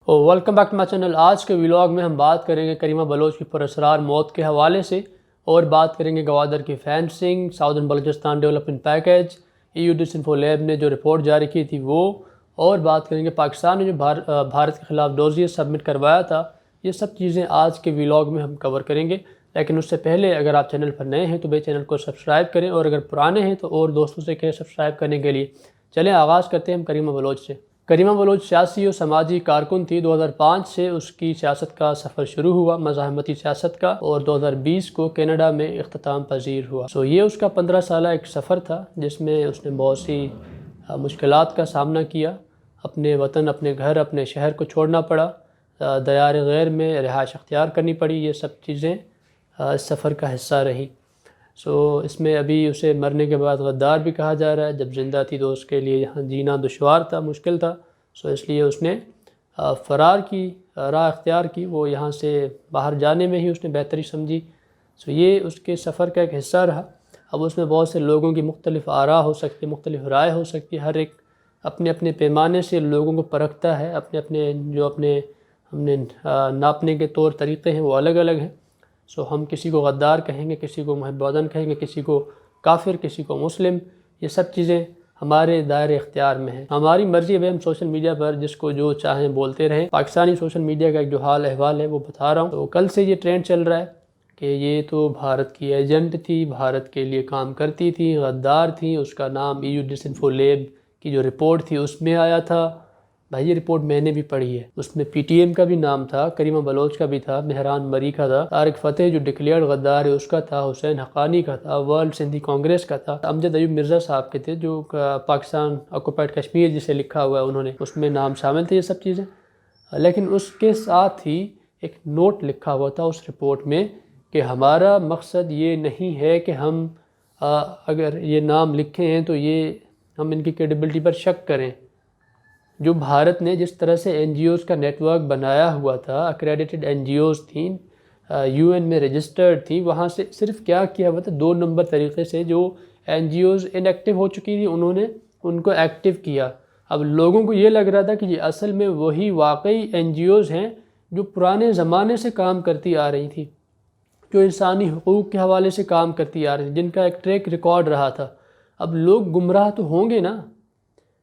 Welcome back to my channel. آج کے vlog میں ہم بات کریں گے کریمہ بلوچ کی پراسرار موت کے حوالے سے، اور بات کریں گے گوادر کی fencing, southern Balochistan development package, EU Disinfo lab نے جو رپورٹ جاری کی تھی وہ، اور بات کریں گے پاکستان نے جو بھارت کے خلاف ڈوزیئر سبمٹ کروایا تھا۔ یہ سب چیزیں آج کے ولاگ میں ہم کور کریں گے، لیکن اس سے پہلے اگر آپ چینل پر نئے ہیں تو بھائی چینل کو سبسکرائب کریں، اور اگر پرانے ہیں تو اور دوستوں سے کہیں سبسکرائب کرنے کے لیے۔ چلیں آغاز کرتے ہیں ہم کریمہ بلوچ سے۔ کریمہ بلوچ سیاسی و سماجی کارکن تھی۔ 2005 سے اس کی سیاست کا سفر شروع ہوا، مزاحمتی سیاست کا، اور 2020 کو کینیڈا میں اختتام پذیر ہوا۔ یہ اس کا 15 سالہ ایک سفر تھا جس میں اس نے بہت سی مشکلات کا سامنا کیا۔ اپنے وطن، اپنے گھر، اپنے شہر کو چھوڑنا پڑا، دیار غیر میں رہائش اختیار کرنی پڑی۔ یہ سب چیزیں اس سفر کا حصہ رہی۔ اس میں ابھی اسے مرنے کے بعد غدار بھی کہا جا رہا ہے۔ جب زندہ تھی تو اس کے لیے یہاں جینا دشوار تھا، مشکل تھا، اس لیے اس نے فرار کی راہ اختیار کی۔ وہ یہاں سے باہر جانے میں ہی اس نے بہتری سمجھی۔ یہ اس کے سفر کا ایک حصہ رہا۔ اب اس میں بہت سے لوگوں کی مختلف آراء ہو سکتی، مختلف رائے ہو سکتی، ہر ایک اپنے اپنے پیمانے سے لوگوں کو پرکھتا ہے، اپنے ہم نے ناپنے کے طور طریقے ہیں وہ الگ الگ ہیں۔ ہم کسی کو غدار کہیں گے، کسی کو محب وطن کہیں گے، کسی کو کافر، کسی کو مسلم۔ یہ سب چیزیں ہمارے دائرے اختیار میں ہیں، ہماری مرضی ہے۔ ہم سوشل میڈیا پر جس کو جو چاہیں بولتے رہیں۔ پاکستانی سوشل میڈیا کا ایک جو حال احوال ہے وہ بتا رہا ہوں۔ تو کل سے یہ ٹرینڈ چل رہا ہے کہ یہ تو بھارت کی ایجنٹ تھی، بھارت کے لیے کام کرتی تھی، غدار تھی۔ اس کا نام EU ڈسانفو لیب کی جو رپورٹ تھی اس میں آیا تھا۔ بھائی یہ رپورٹ میں نے بھی پڑھی ہے، اس میں PTM کا بھی نام تھا، کریمہ بلوچ کا بھی تھا، مہران مری کا تھا، طارق فتح جو ڈکلیئرڈ غدار ہے اس کا تھا، حسین حقانی کا تھا، ورلڈ سندھی کانگریس کا تھا، امجد ایوب مرزا صاحب کے تھے جو پاکستان آکوپائڈ کشمیر جسے لکھا ہوا ہے انہوں نے، اس میں نام شامل تھے یہ سب چیزیں۔ لیکن اس کے ساتھ ہی ایک نوٹ لکھا ہوا تھا اس رپورٹ میں کہ ہمارا مقصد یہ نہیں ہے کہ ہم اگر یہ نام لکھے ہیں تو یہ ہم ان کی کریڈیبلٹی پر شک کریں۔ جو بھارت نے جس طرح سے NGOs کا نیٹ ورک بنایا ہوا تھا، اکریڈیٹڈ NGOs تھیں، UN میں رجسٹرڈ تھی، وہاں سے صرف کیا کیا ہوا تھا، 2 نمبر طریقے سے جو NGOs انیکٹیو ہو چکی تھی انہوں نے ان کو ایکٹیو کیا۔ اب لوگوں کو یہ لگ رہا تھا کہ یہ اصل میں وہی واقعی NGOs ہیں جو پرانے زمانے سے کام کرتی آ رہی تھی، جو انسانی حقوق کے حوالے سے کام کرتی آ رہی تھی، جن کا ایک ٹریک ریکارڈ رہا تھا۔ اب لوگ گمراہ تو ہوں گے نا،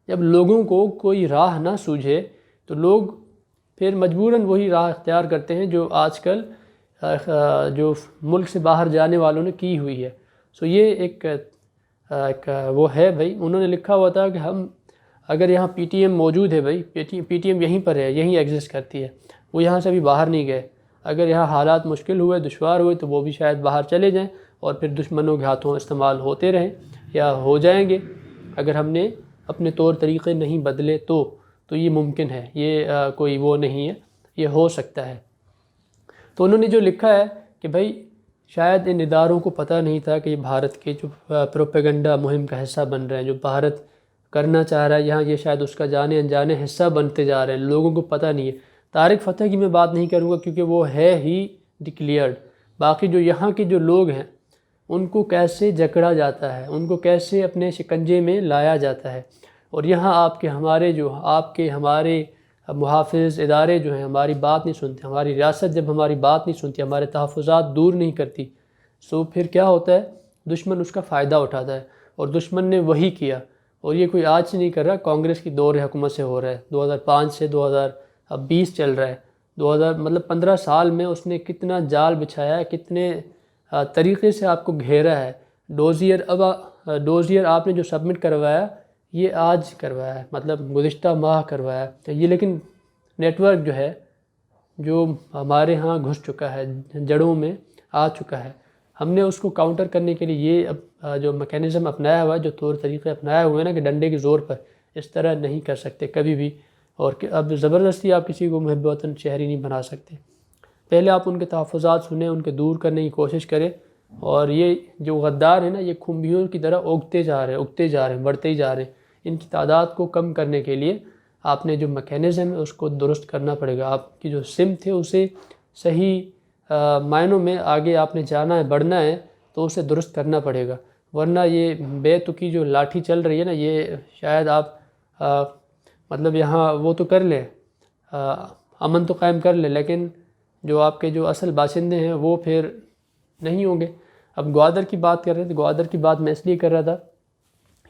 جب لوگوں کو کوئی راہ نہ سوجھے تو لوگ پھر مجبوراً وہی راہ اختیار کرتے ہیں جو آج کل جو ملک سے باہر جانے والوں نے کی ہوئی ہے۔ یہ ایک وہ ہے بھائی، انہوں نے لکھا ہوا تھا کہ ہم اگر یہاں PTM موجود ہے، بھائی PTM یہیں پر ہے، یہیں ایگزسٹ کرتی ہے، وہ یہاں سے ابھی باہر نہیں گئے۔ اگر یہاں حالات مشکل ہوئے، دشوار ہوئے تو وہ بھی شاید باہر چلے جائیں اور پھر دشمنوں کے ہاتھوں استعمال ہوتے رہیں یا ہو جائیں گے۔ اگر ہم نے اپنے طور طریقے نہیں بدلے تو یہ ممکن ہے، یہ کوئی وہ نہیں ہے، یہ ہو سکتا ہے۔ تو انہوں نے جو لکھا ہے کہ بھائی شاید ان اداروں کو پتہ نہیں تھا کہ یہ بھارت کے جو پروپیگنڈا مہم کا حصہ بن رہے ہیں، جو بھارت کرنا چاہ رہا ہے یہاں، یہ شاید اس کا جانے انجانے حصہ بنتے جا رہے ہیں، لوگوں کو پتہ نہیں ہے۔ طارق فتح کی میں بات نہیں کروں گا کیونکہ وہ ہے ہی ڈکلیئرڈ۔ باقی جو یہاں کے جو لوگ ہیں ان کو کیسے جکڑا جاتا ہے، ان کو کیسے اپنے شکنجے میں لایا جاتا ہے، اور یہاں آپ کے ہمارے محافظ ادارے جو ہیں ہماری بات نہیں سنتے، ہماری ریاست جب ہماری بات نہیں سنتی، ہمارے تحفظات دور نہیں کرتی، پھر کیا ہوتا ہے، دشمن اس کا فائدہ اٹھاتا ہے، اور دشمن نے وہی کیا۔ اور یہ کوئی آج سے نہیں کر رہا، کانگریس کی دور حکومت سے ہو رہا ہے، 2005 سے 2020 چل رہا ہے، مطلب 15 سال میں اس نے کتنا جال بچھایا ہے، کتنے طریقے سے آپ کو گھیرا ہے۔ ڈوزیئر آپ نے جو سبمٹ کروایا یہ آج کروایا ہے، مطلب گزشتہ ماہ کروایا ہے یہ، لیکن نیٹ ورک جو ہے جو ہمارے ہاں گھس چکا ہے، جڑوں میں آ چکا ہے۔ ہم نے اس کو کاؤنٹر کرنے کے لیے یہ جو میکینزم اپنایا ہوا ہے، جو طور طریقے اپنایا ہوئے ہیں نا کہ ڈنڈے کے زور پر، اس طرح نہیں کر سکتے کبھی بھی، اور اب زبردستی آپ کسی کو محب وطن شہری نہیں بنا سکتے۔ پہلے آپ ان کے تحفظات سنیں، ان کے دور کرنے کی کوشش کریں، اور یہ جو غدار ہیں نا یہ کھمبیوں کی طرح اگتے جا رہے ہیں، بڑھتے ہی جا رہے ہیں۔ ان کی تعداد کو کم کرنے کے لیے آپ نے جو میکینزم ہے اس کو درست کرنا پڑے گا۔ آپ کی جو سمت ہے اسے صحیح معنوں میں آگے آپ نے جانا ہے، بڑھنا ہے تو اسے درست کرنا پڑے گا، ورنہ یہ بے تکی جو لاٹھی چل رہی ہے نا، یہ شاید آپ مطلب یہاں وہ تو کر لیں، امن تو قائم کر لے، لیکن جو آپ کے جو اصل باشندے ہیں وہ پھر نہیں ہوں گے۔ اب گوادر کی بات کر رہے تھے، گوادر کی بات میں اس لیے کر رہا تھا،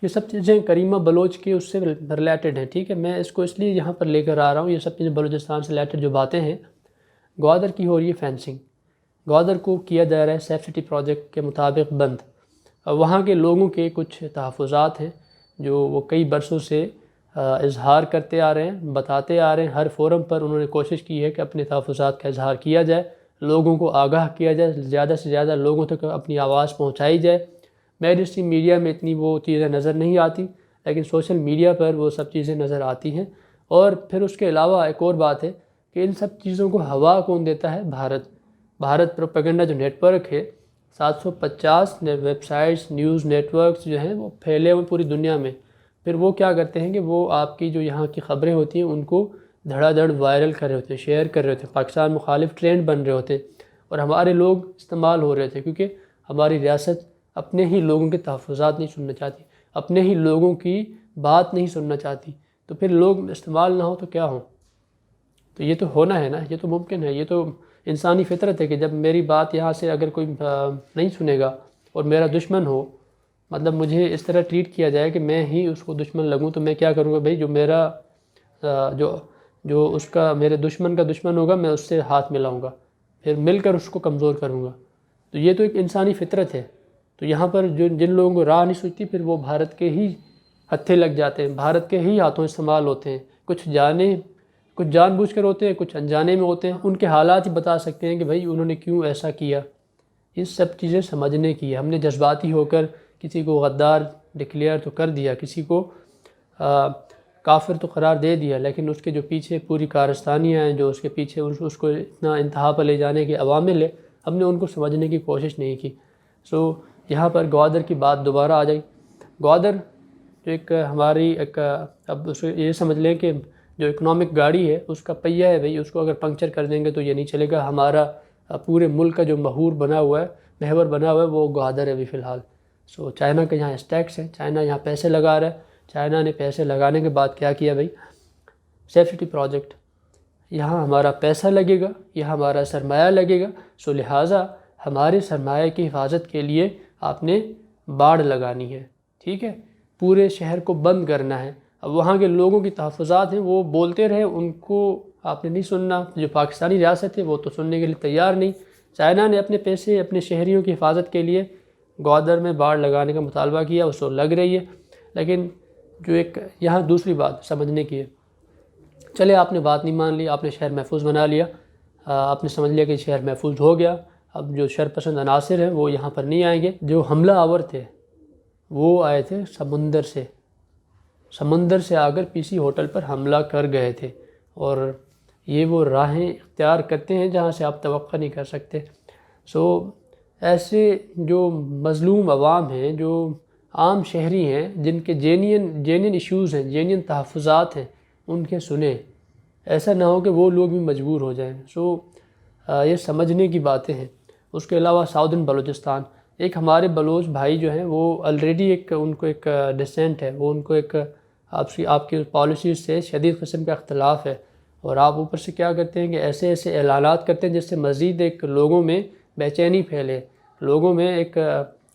یہ سب چیزیں کریمہ بلوچ کی اس سے ریلیٹڈ ہیں، ٹھیک ہے، میں اس کو اس لیے یہاں پر لے کر آ رہا ہوں، یہ سب چیزیں بلوچستان سے ریلیٹڈ جو باتیں ہیں۔ گوادر کی ہو رہی ہے فینسنگ، گوادر کو کیا جا رہا ہے سیف سٹی پروجیکٹ کے مطابق بند۔ وہاں کے لوگوں کے کچھ تحفظات ہیں جو وہ کئی برسوں سے اظہار کرتے آ رہے ہیں، بتاتے آ رہے ہیں، ہر فورم پر انہوں نے کوشش کی ہے کہ اپنے تحفظات کا اظہار کیا جائے، لوگوں کو آگاہ کیا جائے، زیادہ سے زیادہ لوگوں تک اپنی آواز پہنچائی جائے۔ مین اسٹریم میڈیا میں اتنی وہ چیزیں نظر نہیں آتی، لیکن سوشل میڈیا پر وہ سب چیزیں نظر آتی ہیں۔ اور پھر اس کے علاوہ ایک اور بات ہے کہ ان سب چیزوں کو ہوا کون دیتا ہے؟ بھارت پروپیگنڈا جو نیٹ ورک ہے، 750 websites, news networks جو ہیں وہ پھیلے ہوئے پوری دنیا میں۔ پھر وہ کیا کرتے ہیں کہ وہ آپ کی جو یہاں کی خبریں ہوتی ہیں ان کو دھڑا دھڑ وائرل کر رہے ہوتے ہیں، شیئر کر رہے ہوتے ہیں، پاکستان مخالف ٹرینڈ بن رہے ہوتے ہیں، اور ہمارے لوگ استعمال ہو رہے تھے، کیونکہ ہماری ریاست اپنے ہی لوگوں کے تحفظات نہیں سننا چاہتی، اپنے ہی لوگوں کی بات نہیں سننا چاہتی، تو پھر لوگ استعمال نہ ہو تو کیا ہوں؟ تو یہ تو ہونا ہے نا، یہ تو ممکن ہے، یہ تو انسانی فطرت ہے کہ جب میری بات یہاں سے اگر کوئی نہیں سنے گا اور میرا دشمن ہو، مطلب مجھے اس طرح ٹریٹ کیا جائے کہ میں ہی اس کو دشمن لگوں، تو میں کیا کروں گا بھائی؟ جو میرا جو اس کا میرے دشمن کا دشمن ہوگا، میں اس سے ہاتھ ملاؤں گا، پھر مل کر اس کو کمزور کروں گا۔ تو یہ تو ایک انسانی فطرت ہے۔ تو یہاں پر جن لوگوں کو راہ نہیں سوچتی، پھر وہ بھارت کے ہی ہتھے لگ جاتے ہیں، بھارت کے ہی ہاتھوں استعمال ہوتے ہیں، کچھ جان بوجھ کر ہوتے ہیں، کچھ انجانے میں ہوتے ہیں۔ ان کے حالات ہی بتا سکتے ہیں کہ بھائی انہوں نے کیوں ایسا کیا۔ یہ سب چیزیں سمجھنے کی ہے۔ ہم نے جذباتی ہو کر کسی کو غدار ڈکلیئر تو کر دیا، کسی کو کافر تو قرار دے دیا، لیکن اس کے جو پیچھے پوری کارستانیاں ہیں، جو اس کے پیچھے اس کو اتنا انتہا پر لے جانے کے عوامل ہے، ہم نے ان کو سمجھنے کی کوشش نہیں کی۔ یہاں پر گوادر کی بات دوبارہ آ جائے۔ گوادر جو ایک ہماری اب اس یہ سمجھ لیں کہ جو اکنامک گاڑی ہے اس کا پہیہ ہے بھئی، اس کو اگر پنکچر کر دیں گے تو یہ نہیں چلے گا۔ ہمارا پورے ملک کا جو محور بنا ہوا ہے، محور بنا ہوا ہے، وہ گوادر ہے ابھی فی الحال۔ چائنا کا یہاں اسٹیکس ہے، چائنا یہاں پیسے لگا رہا ہے۔ چائنا نے پیسے لگانے کے بعد کیا کیا بھئی؟ سیف سٹی پروجیکٹ، یہاں ہمارا پیسہ لگے گا، یہاں ہمارا سرمایہ لگے گا، لہٰذا ہمارے سرمایہ کی حفاظت کے لیے آپ نے باڑ لگانی ہے، ٹھیک ہے، پورے شہر کو بند کرنا ہے۔ اب وہاں کے لوگوں کی تحفظات ہیں، وہ بولتے رہے، ان کو آپ نے نہیں سننا۔ جو پاکستانی ریاست ہے وہ تو سننے کے لیے تیار نہیں۔ چائنا نے اپنے پیسے اپنے شہریوں کی حفاظت کے لیے گوادر میں باڑ لگانے کا مطالبہ کیا، اس کو لگ رہی ہے۔ لیکن جو ایک یہاں دوسری بات سمجھنے کی ہے، چلے آپ نے بات نہیں مان لی، آپ نے شہر محفوظ بنا لیا، آپ نے سمجھ لیا کہ شہر محفوظ ہو گیا، اب جو شرپسند عناصر ہیں وہ یہاں پر نہیں آئیں گے۔ جو حملہ آور تھے وہ آئے تھے سمندر سے آ کر پی سی ہوٹل پر حملہ کر گئے تھے، اور یہ وہ راہیں اختیار کرتے ہیں جہاں سے آپ توقع نہیں کر سکتے۔ ایسے جو مظلوم عوام ہیں، جو عام شہری ہیں، جن کے جینین ایشوز ہیں، جینین تحفظات ہیں، ان کے سنیں، ایسا نہ ہو کہ وہ لوگ بھی مجبور ہو جائیں۔ یہ سمجھنے کی باتیں ہیں۔ اس کے علاوہ ساؤدرن بلوچستان، ایک ہمارے بلوچ بھائی جو ہیں وہ آلریڈی ان کو ایک ڈسینٹ ہے، وہ ان کو ایک آپ کی پالیسیز سے شدید قسم کا اختلاف ہے، اور آپ اوپر سے کیا کرتے ہیں کہ ایسے اعلانات کرتے ہیں جس سے مزید ایک لوگوں میں بے چینی پھیلے، لوگوں میں ایک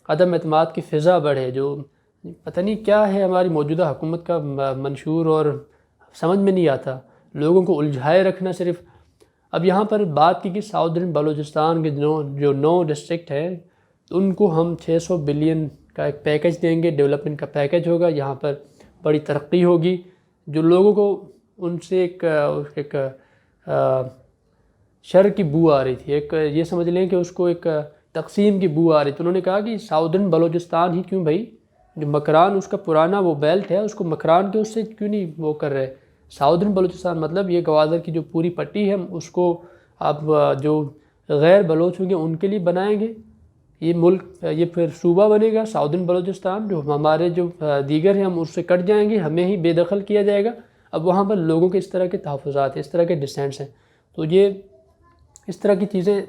عدم اعتماد کی فضا بڑھے، جو پتہ نہیں کیا ہے ہماری موجودہ حکومت کا منشور، اور سمجھ میں نہیں آتا، لوگوں کو الجھائے رکھنا صرف۔ اب یہاں پر بات کی کہ ساؤدرن بلوچستان کے جو 9 ڈسٹرکٹ ہیں، ان کو ہم 600 بلین کا ایک پیکج دیں گے، ڈیولپمنٹ کا پیکج ہوگا، یہاں پر بڑی ترقی ہوگی۔ جو لوگوں کو ان سے ایک شر کی بو آ رہی تھی، ایک یہ سمجھ لیں کہ اس کو ایک تقسیم کی بو آ رہی تھی، انہوں نے کہا کہ ساؤدرن بلوچستان ہی کیوں بھائی، جو مکران اس کا پرانا وہ بیلٹ ہے، اس کو مکران کے اس سے کیوں نہیں وہ کر رہے۔ ساؤدرن بلوچستان مطلب یہ گوادر کی جو پوری پٹی ہے، اس کو آپ جو غیر بلوچ ہوں گے ان کے لیے بنائیں گے، یہ ملک، یہ پھر صوبہ بنے گا ساؤدرن بلوچستان، جو ہمارے جو دیگر ہیں ہم اس سے کٹ جائیں گے، ہمیں ہی بے دخل کیا جائے گا۔ اب وہاں پر لوگوں کے اس طرح کے تحفظات ہیں، اس طرح کے ڈسینٹس ہیں، تو یہ اس طرح کی چیزیں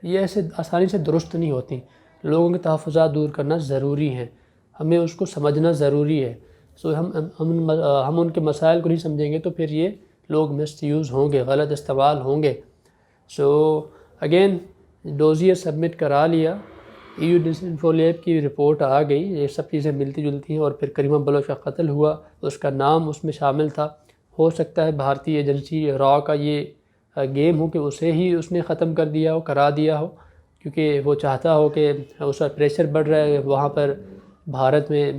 یہ ایسے آسانی سے درست نہیں ہوتی۔ لوگوں کے تحفظات دور کرنا ضروری ہے، ہمیں اس کو سمجھنا ضروری ہے۔ ہم ان کے مسائل کو نہیں سمجھیں گے تو پھر یہ لوگ مس یوز ہوں گے، غلط استعمال ہوں گے۔ سو اگین ڈوزیئر سبمٹ کرا لیا، EU ڈسانفولیب کی رپورٹ آ گئی، یہ سب چیزیں ملتی جلتی ہیں، اور پھر کریمہ بلوچ کا قتل ہوا، اس کا نام اس میں شامل تھا۔ ہو سکتا ہے بھارتی ایجنسی را کا یہ گیم ہو کہ اسے ہی اس نے ختم کر دیا ہو، کرا دیا ہو، کیونکہ وہ چاہتا ہو کہ اس کا پریشر بڑھ رہا ہے وہاں پر بھارت میں،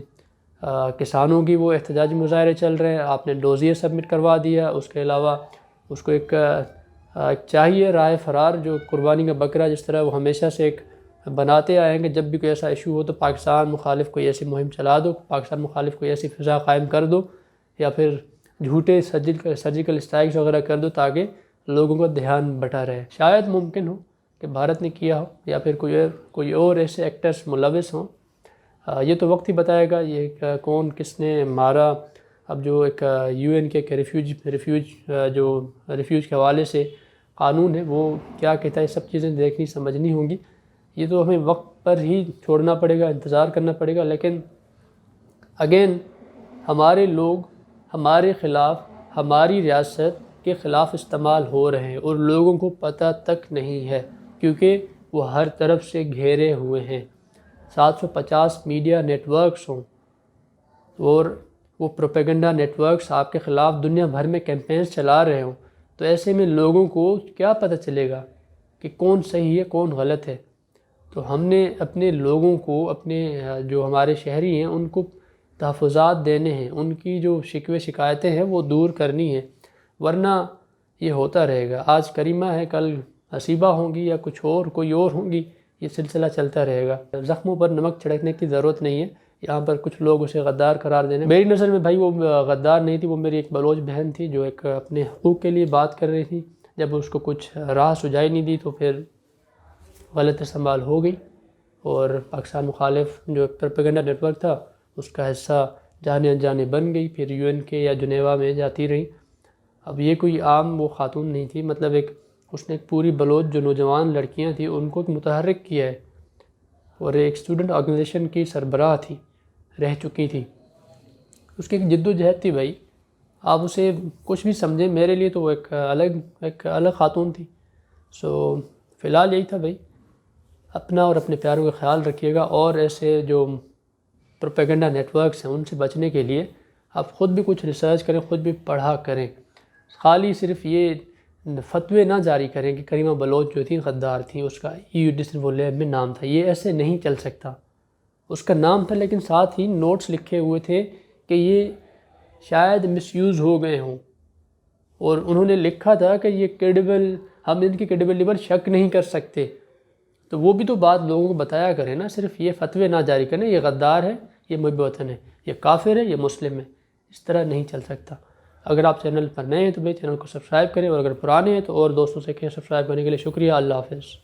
کسانوں کی وہ احتجاجی مظاہرے چل رہے ہیں، آپ نے ڈوزیئر سبمٹ کروا دیا۔ اس کے علاوہ اس کو ایک چاہیے رائے فرار، جو قربانی کا بکرا جس طرح وہ ہمیشہ سے ایک بناتے آئے ہیں کہ جب بھی کوئی ایسا ایشو ہو تو پاکستان مخالف کوئی ایسی مہم چلا دو، پاکستان مخالف کوئی ایسی فضا قائم کر دو، یا پھر جھوٹے سرجیکل اسٹرائکس وغیرہ کر دو تاکہ لوگوں کا دھیان بٹا رہے۔ شاید ممکن ہو کہ بھارت نے کیا ہو، یا پھر کوئی اور ایسے ایکٹرز ملوث ہوں، یہ تو وقت ہی بتائے گا یہ کون کس نے مارا۔ اب جو ایک UN کے ریفیوج کے حوالے سے قانون ہے وہ کیا کہتا ہے، یہ سب چیزیں دیکھنی سمجھنی ہوں گی، یہ تو ہمیں وقت پر ہی چھوڑنا پڑے گا، انتظار کرنا پڑے گا۔ لیکن اگین ہمارے لوگ ہمارے خلاف، ہماری ریاست کے خلاف استعمال ہو رہے ہیں، اور لوگوں کو پتہ تک نہیں ہے، کیونکہ وہ ہر طرف سے گھیرے ہوئے ہیں۔ 750 میڈیا نیٹ ورکس ہوں، اور وہ پروپیگنڈا نیٹ ورکس آپ کے خلاف دنیا بھر میں کیمپینز چلا رہے ہوں، تو ایسے میں لوگوں کو کیا پتہ چلے گا کہ کون صحیح ہے کون غلط ہے؟ تو ہم نے اپنے لوگوں کو، اپنے جو ہمارے شہری ہیں ان کو تحفظات دینے ہیں، ان کی جو شکوے شکایتیں ہیں وہ دور کرنی ہیں، ورنہ یہ ہوتا رہے گا۔ آج کریمہ ہے، کل حسیبہ ہوں گی، یا کچھ اور کوئی اور ہوں گی، یہ سلسلہ چلتا رہے گا۔ زخموں پر نمک چھڑکنے کی ضرورت نہیں ہے، یہاں پر کچھ لوگ اسے غدار قرار دینے۔ میری نظر میں بھائی وہ غدار نہیں تھی، وہ میری ایک بلوچ بہن تھی جو ایک اپنے حقوق کے لیے بات کر رہی تھی، جب اس کو کچھ راہ سجائی نہیں دی تو پھر غلط استعمال ہو گئی، اور پاکستان مخالف جو پروپیگنڈا نیٹ ورک تھا اس کا حصہ جانے انجانے بن گئی، پھر UN کے یا جنیوا میں جاتی رہی۔ اب یہ کوئی عام وہ خاتون نہیں تھی، مطلب اس نے ایک پوری بلوچ جو نوجوان لڑکیاں تھیں ان کو متحرک کیا ہے، اور ایک اسٹوڈنٹ آرگنائزیشن کی سربراہ تھی، رہ چکی تھی، اس کی ایک جد و جہد تھی بھائی، آپ اسے کچھ بھی سمجھیں، میرے لیے تو وہ ایک الگ خاتون تھی۔ سو فی الحال یہی تھا بھائی، اپنا اور اپنے پیاروں کا خیال رکھیے گا، اور ایسے جو پروپیگنڈا نیٹ ورکس ہیں ان سے بچنے کے لیے آپ خود بھی کچھ ریسرچ کریں، خود بھی پڑھا کریں، خالی صرف یہ فتوے نہ جاری کریں کہ کریمہ بلوچ جو تھی غدار تھیں، اس کا EU ڈسانفولیب میں نام تھا، یہ ایسے نہیں چل سکتا۔ اس کا نام تھا لیکن ساتھ ہی نوٹس لکھے ہوئے تھے کہ یہ شاید مس یوز ہو گئے ہوں، اور انہوں نے لکھا تھا کہ یہ کریڈیبل، ہم ان کی کریڈیبلٹی پر شک نہیں کر سکتے، تو وہ بھی تو بات لوگوں کو بتایا کریں نا، صرف یہ فتوے نہ جاری کریں یہ غدار ہے، یہ محب وطن ہے، یہ کافر ہے، یہ مسلم ہے، اس طرح نہیں چل سکتا۔ اگر آپ چینل پر نئے ہیں تو میرے چینل کو سبسکرائب کریں، اور اگر پرانے ہیں تو اور دوستوں سے کہیں سبسکرائب کرنے کے لیے۔ شکریہ، اللہ حافظ۔